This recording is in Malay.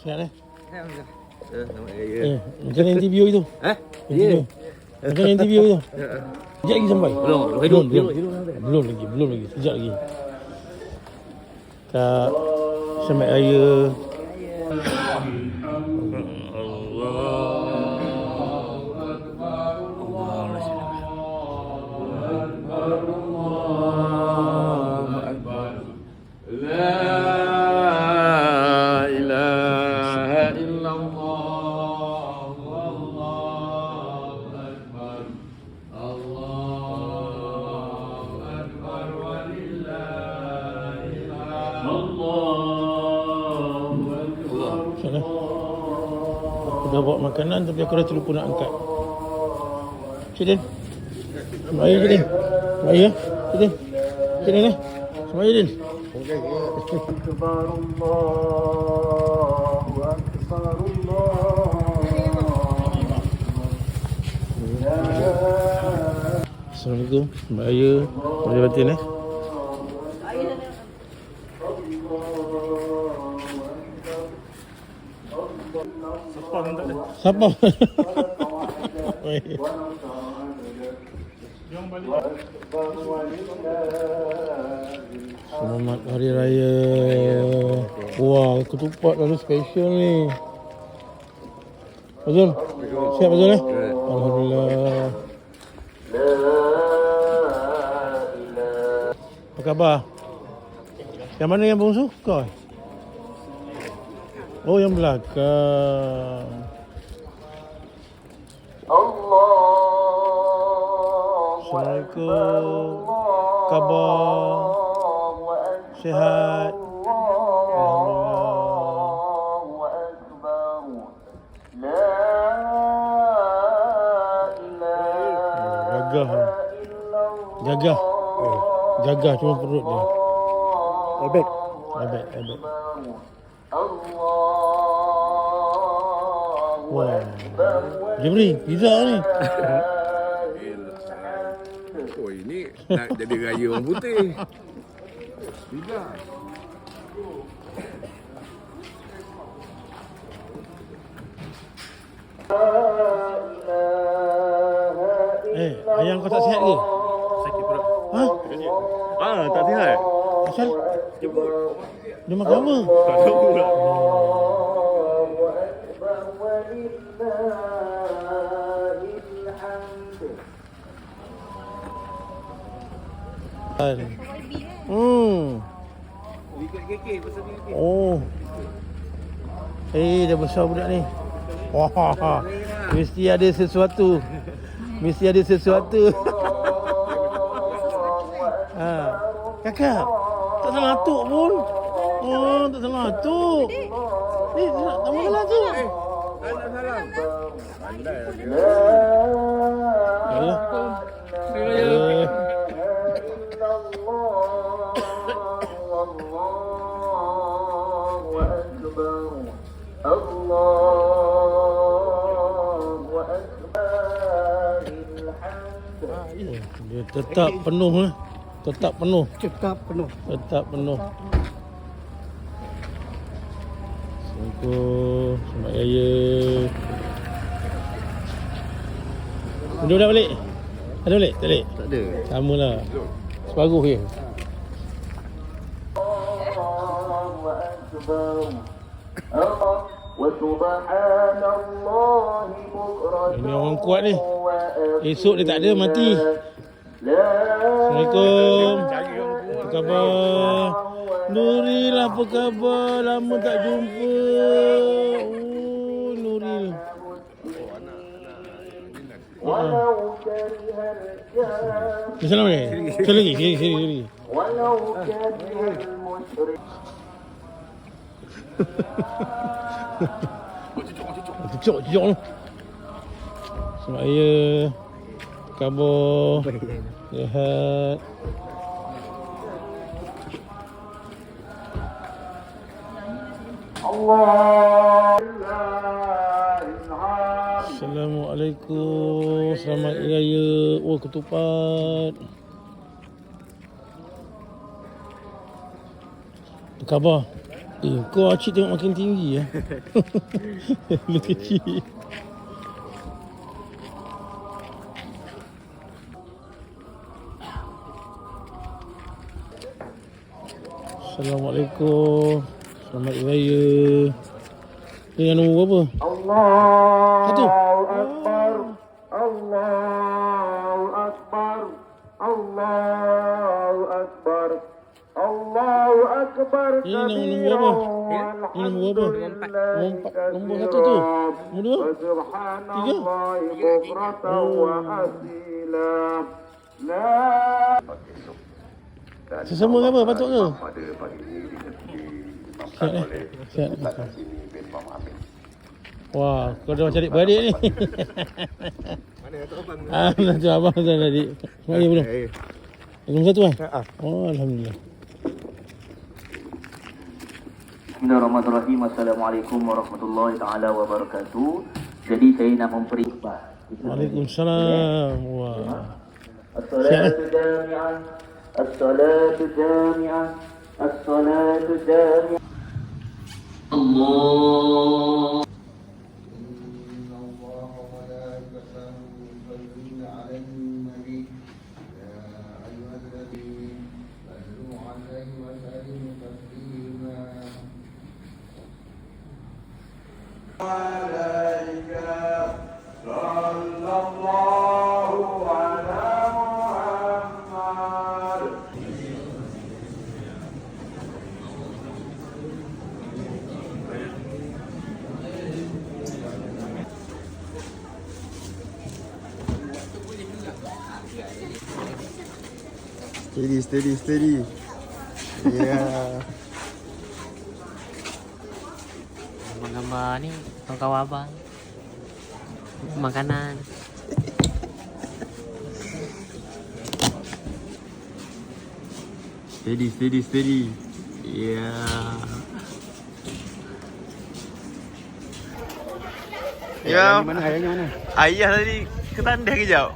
Sihat eh? Selamat raya. Macam interview itu. Ya. Macam interview itu. Sekejap lagi sampai. Belum. Belum lagi. Sekejap lagi. Tak selamat raya. Aku dah bawa makanan tapi aku dah terlupa nak angkat. Cik Din. Selamat raya Cik Din. Selamat raya Cik Din. Cik Din eh. Selamat raya Din. Assalamualaikum. Selamat raya. Raya batin eh. Siapa? Selamat Hari Raya. Wah, ketupat lalu special ni. Fazul? Siap Fazul eh? Alhamdulillah. Apa khabar? Yang mana yang bongsu? Kau? Oh, yang belakang. Assalamualaikum. Khabar? Sihat? Gagah. Gagah cuma perut dia. Lebek. Wah. Jemri, pizza ni. Oh, ini nak jadi raya orang putih. Tidak. Ayang kau tak sihat ke? Sakit perut. Ha? Tak sihat. Asal? Dia makan apa? Tak tahu pula. Oh. Dah besar budak ni. Wah. Mesti ada sesuatu. Kakak. Tak salah atuk pun. Oh, tak salah atuk. Ni tak salah tu. Dia tetap penuh lah. Tetap penuh. Assalamualaikum. Selamat raya. Duduk dah balik? Ada balik? Tak balik? Tak ada. Sama lah. Separuh je. Ini orang kuat ni. Esok dia tak ada, mati. Assalamualaikum. Apa khabar? Nuril, apa khabar? Lama tak jumpa. Oh, Nuril. Salam ni. Sekali lagi. Cucuk tu. Selamat raya. Khabar? Sihat. Assalamualaikum. Selamat raya. Oh, ketupat. Apa khabar? Kau acik tengok makin tinggi ya. Lu kecil. Assalamualaikum. Selamat Hari Raya. Dengan nombor berapa? Satu. Allahu Akbar. Allahu Akbar. Allahu Akbar. Allahu Akbar. Ini nombor apa? Ini nombor apa? Nombor satu tu. Nombor dua? Tiga? Sesama ke apa? Patut ke? Sihat eh? Sihat. Wah, kau dah macam adik-beradik ni. Mana tu abang tu adik. Semaya belum? Belum satu kan? Oh, Alhamdulillah. Bismillahirrahmanirrahim. Assalamualaikum warahmatullahi taala wabarakatuh. Jadi saya nak memberi Waalaikumsalam. Wah. As-salatu jami'ah. As-salatu jami'ah. As-salatu jami'ah. Allah. Steady. Yeah. Gambar-gambar ni kawan-kawan abang. Makanan. Steady. Yeah. Ya, Mana ayahnya mana? ayah tadi ketandai kejap.